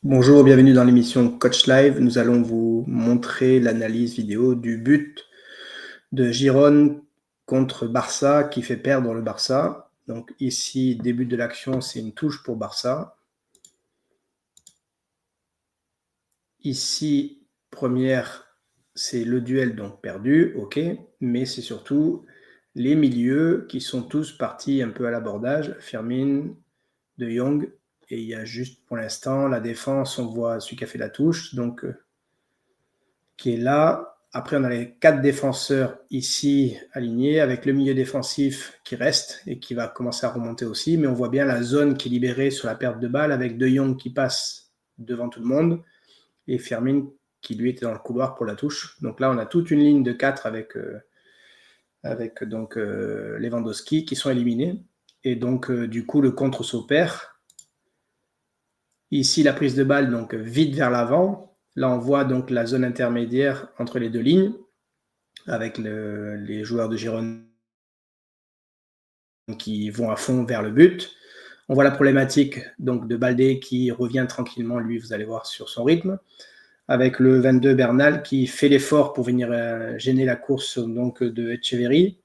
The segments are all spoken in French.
Bonjour, bienvenue dans l'émission Coach Live. Nous allons vous montrer l'analyse vidéo du but de Girone contre Barça qui fait perdre le Barça. Donc ici, début de l'action, c'est une touche pour Barça. Ici, première, c'est le duel donc perdu, ok, mais c'est surtout les milieux qui sont tous partis un peu à l'abordage. Firmin, De Jong, et il y a juste pour l'instant la défense, on voit celui qui a fait la touche, donc qui est là. Après, on a les 4 défenseurs ici alignés avec le milieu défensif qui reste et qui va commencer à remonter aussi. Mais on voit bien la zone qui est libérée sur la perte de balle avec De Jong qui passe devant tout le monde et Firmin qui lui était dans le couloir pour la touche. Donc là, on a toute une ligne de 4 avec donc Lewandowski qui sont éliminés. Et donc, du coup, le contre s'opère. Ici, la prise de balle, donc vite vers l'avant. Là, on voit donc la zone intermédiaire entre les deux lignes avec les joueurs de Girone qui vont à fond vers le but. On voit la problématique donc de Baldé qui revient tranquillement, lui, vous allez voir, sur son rythme, avec le 22 Bernal qui fait l'effort pour venir gêner la course donc, de Etcheverry,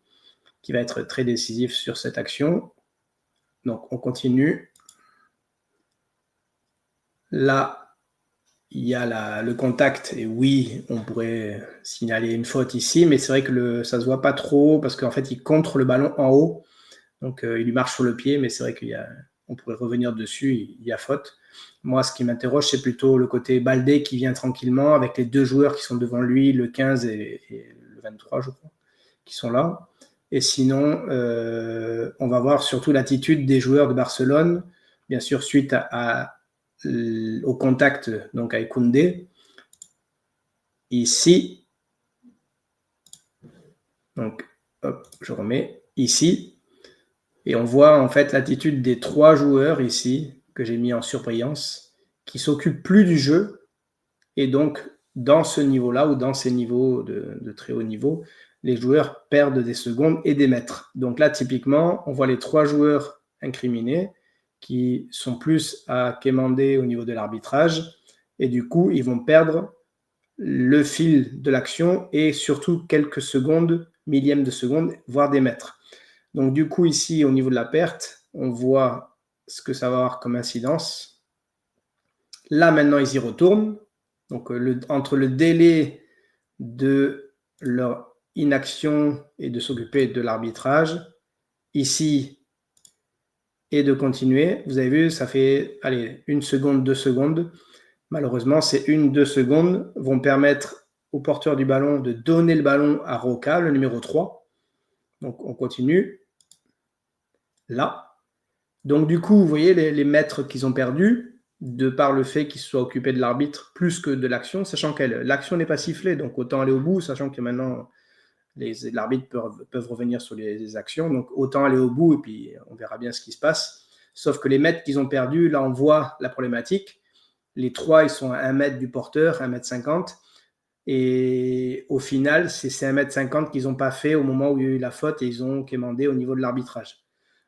qui va être très décisif sur cette action. Donc, on continue. Là, il y a le contact, et oui, on pourrait signaler une faute ici, mais c'est vrai que ça ne se voit pas trop, parce qu'en fait, il contre le ballon en haut, donc il lui marche sur le pied, mais c'est vrai qu'on pourrait revenir dessus, il y a faute. Moi, ce qui m'interroge, c'est plutôt le côté Baldé qui vient tranquillement, avec les deux joueurs qui sont devant lui, le 15 et le 23, je crois, qui sont là. Et sinon, on va voir surtout l'attitude des joueurs de Barcelone, bien sûr, suite au contact donc avec Koundé. Ici, donc, hop, je remets ici, et on voit en fait l'attitude des 3 joueurs ici, que j'ai mis en surbrillance, qui s'occupent plus du jeu, et donc dans ce niveau-là, ou dans ces niveaux de très haut niveau, les joueurs perdent des secondes et des mètres. Donc là, typiquement, on voit les 3 joueurs incriminés, qui sont plus à quémander au niveau de l'arbitrage, et du coup, ils vont perdre le fil de l'action et surtout quelques secondes, millièmes de seconde, voire des mètres. Donc du coup, ici, au niveau de la perte, on voit ce que ça va avoir comme incidence. Là, maintenant, ils y retournent. Donc entre le délai de leur inaction et de s'occuper de l'arbitrage, ici, et de continuer, vous avez vu, ça fait, allez, 1 seconde, 2 secondes. Malheureusement, ces 1-2 secondes vont permettre au porteur du ballon de donner le ballon à Roca, le numéro 3. Donc, on continue. Là. Donc, du coup, vous voyez les mètres qu'ils ont perdus, de par le fait qu'ils se soient occupés de l'arbitre plus que de l'action, sachant que l'action n'est pas sifflée, donc autant aller au bout, sachant que maintenant, l'arbitre peuvent revenir sur les actions, donc autant aller au bout, et puis on verra bien ce qui se passe. Sauf que les mètres qu'ils ont perdus, là, on voit la problématique. Les 3, ils sont à 1 mètre du porteur, 1,50 m. Et au final, c'est ces 1,50 m qu'ils n'ont pas fait au moment où il y a eu la faute et ils ont quémandé au niveau de l'arbitrage.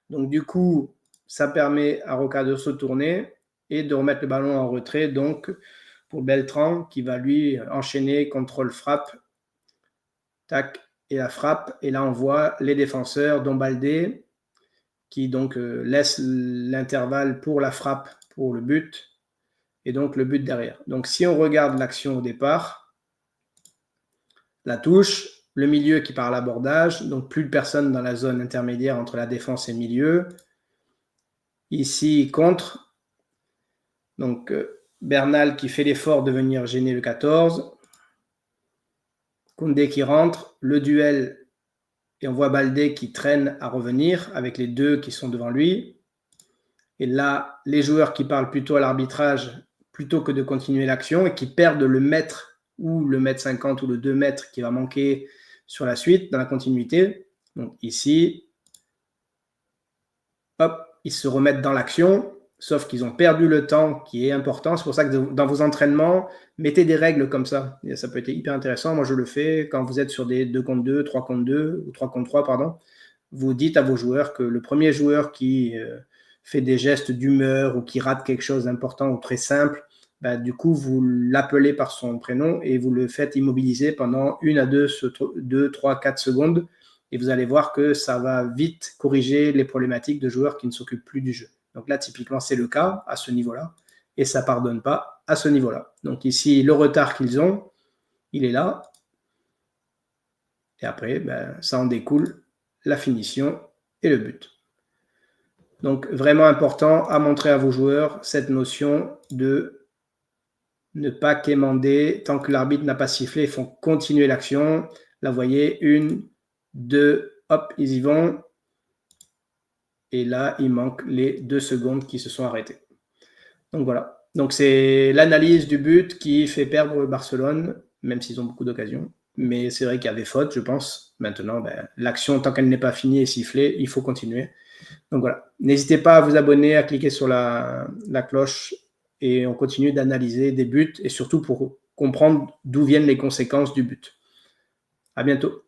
Donc du coup, ça permet à Roca de se tourner et de remettre le ballon en retrait, donc pour Beltran qui va lui enchaîner contrôle-frappe, tac, et la frappe. Et là, on voit les défenseurs, dont Baldé, qui donc laisse l'intervalle pour la frappe, pour le but, et donc le but derrière. Donc si on regarde l'action au départ, la touche, le milieu qui part à l'abordage, donc plus de personnes dans la zone intermédiaire entre la défense et le milieu. Ici, contre. Donc Bernal qui fait l'effort de venir gêner le 14. Koundé qui rentre, le duel, et on voit Baldé qui traîne à revenir avec les 2 qui sont devant lui. Et là, les joueurs qui parlent plutôt à l'arbitrage plutôt que de continuer l'action et qui perdent le mètre ou le mètre 50 ou le 2 mètres qui va manquer sur la suite, dans la continuité. Donc ici, hop, ils se remettent dans l'action, sauf qu'ils ont perdu le temps qui est important. C'est pour ça que dans vos entraînements, mettez des règles comme ça. Et ça peut être hyper intéressant. Moi, je le fais quand vous êtes sur des 2 contre 2, 3 contre 2 ou 3 contre 3, pardon. Vous dites à vos joueurs que le premier joueur qui fait des gestes d'humeur ou qui rate quelque chose d'important ou très simple, bah, du coup, vous l'appelez par son prénom et vous le faites immobiliser pendant 1 à 2, 3, 4 secondes. Et vous allez voir que ça va vite corriger les problématiques de joueurs qui ne s'occupent plus du jeu. Donc là, typiquement, c'est le cas à ce niveau-là. Et ça ne pardonne pas à ce niveau-là. Donc ici, le retard qu'ils ont, il est là. Et après, ben, ça en découle la finition et le but. Donc vraiment important à montrer à vos joueurs cette notion de ne pas quémander tant que l'arbitre n'a pas sifflé. Ils font continuer l'action. Là, vous voyez, 1, 2, hop, ils y vont. Et là, il manque les 2 secondes qui se sont arrêtées. Donc voilà. Donc c'est l'analyse du but qui fait perdre Barcelone, même s'ils ont beaucoup d'occasions. Mais c'est vrai qu'il y avait faute, je pense. Maintenant, ben, l'action, tant qu'elle n'est pas finie et sifflée, il faut continuer. Donc voilà. N'hésitez pas à vous abonner, à cliquer sur la cloche et on continue d'analyser des buts et surtout pour comprendre d'où viennent les conséquences du but. À bientôt.